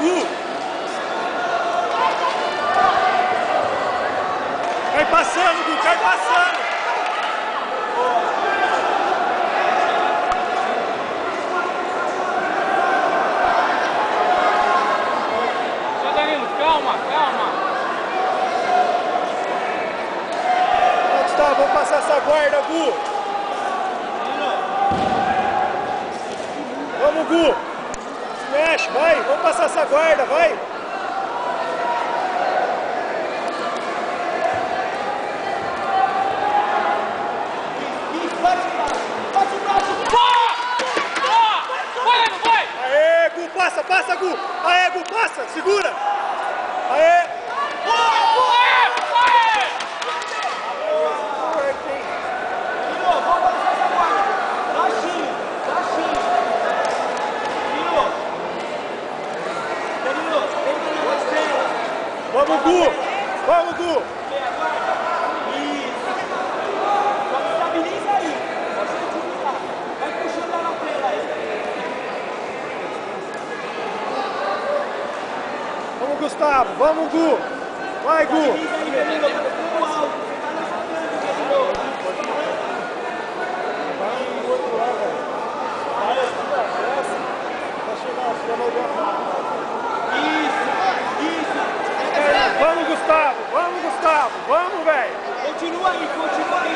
Gu! Vai passando, Gu, vai passando! Só Danilo, calma, calma! Gustavo, vamos passar essa guarda, Gu! Vamos, Gu! Se mexe, vai! Vamos passar essa guarda, vai! Aê, Gu, passa, passa, Gu! Aê, Gu, passa! Segura! Aê! Vamos, Gu! Vamos, Gu! Isso! Só estabiliza aí. Pode utilizar. Vai puxando ela na tela aí. Vamos, Gustavo! Vamos, Gu! Vai, Gu! Estabiliza aí, Danilo. Tá ficando alto. Você tá levantando, Danilo. Vai no outro lado, velho. Vai assim, ó. Vai chegar, você vai olhar. Isso! Vamos, Gustavo! Vamos, Gustavo! Vamos, velho! Continua aí, continua aí.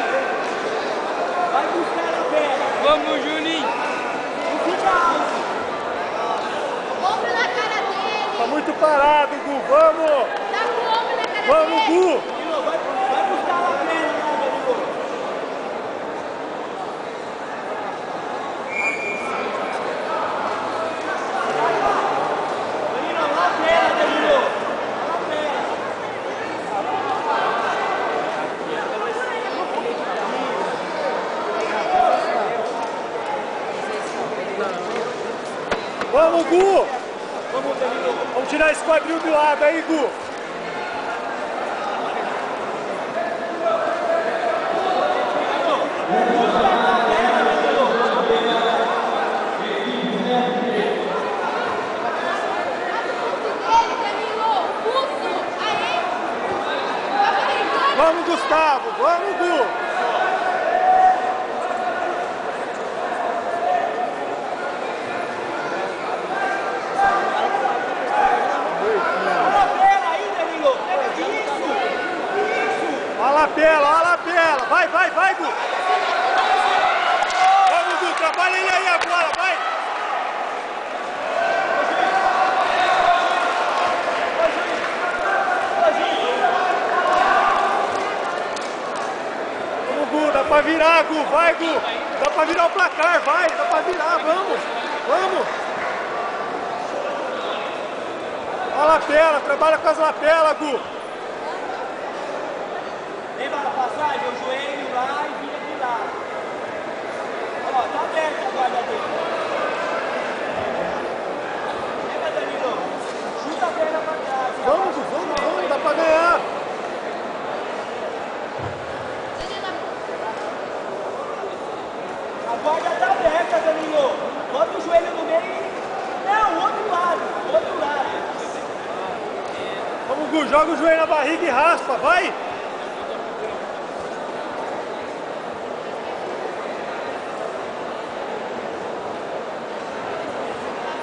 Vai buscar a perna. Vamos, Juninho! Não fica alto. Ombro na cara dele. Tá muito parado, Gu! Vamos! Dá com o ombro na cara Vamos, dele. Gu! Danilo, vai buscar a perna lá, Danilo. Danilo, lá a perna, Danilo. Lá a perna. Vamos, Gu! Vamos, Danilo! Vamos tirar esse quadril do lado aí, Gu! Ele, Danilo. Pulso. Aê. Vamos, Gustavo! Vamos, Gu! Olha a perna aí, Danilo. Isso. Isso. Olha a lapela, olha a lapela! Vai, vai, vai, Gu! Vamos, Gu! Trabalha ele aí agora, vai! Vamos, Gu! Dá pra virar, Gu! Vai, Gu! Dá pra virar o placar, vai! Dá pra virar, vamos! Vamos! Olha a lapela, trabalha com as lapelas, Gu! Lembra da passagem? O joelho lá e vira de lado. Ó, tá aberta a guarda dele. Lembra, Danilo? Chuta a perna pra trás. Vamos, vamos, vamos! Dá pra ganhar! A guarda tá aberta, Danilo. Bota o joelho no meio e... Não, outro lado. Outro lado. Vamos, Gu! Joga o joelho na barriga e raspa, vai!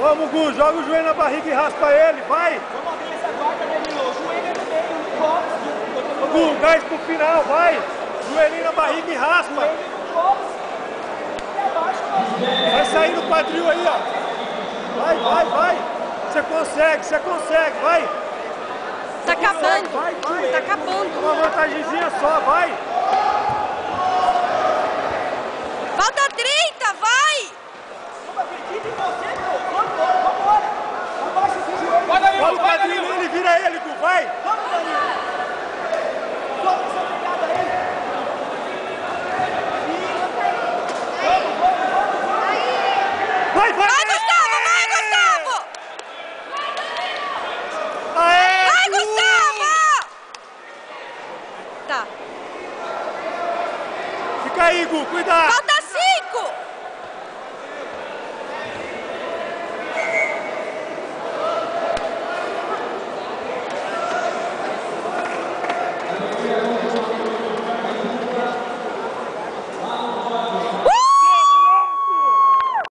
Vamos, Gu! Joga o joelho na barriga e raspa ele, vai! Vamos abrir essa guarda, Danilo. O joelho no meio, no box. Ô, Gu, gás pro final, vai! Joelhinho na barriga e raspa! Joelho no box. E abaixo, mas... Vai sair do quadril aí, ó! Vai, vai, vai! Você consegue, vai! Tá acabando. Vai, vai! Tá acabando. Uma vantagemzinha só, vai! Falta 30, vai! Vamos, acredita em você, pô. Vamos embora. Abaixa esse joelho. Vai, Danilo! Olha o Vai, quadril Danilo! nele, vira ele, Gu, vai! Vamos, Danilo. Solta essa pegada aí. Isso. Vamos. Vai, vai! Vai,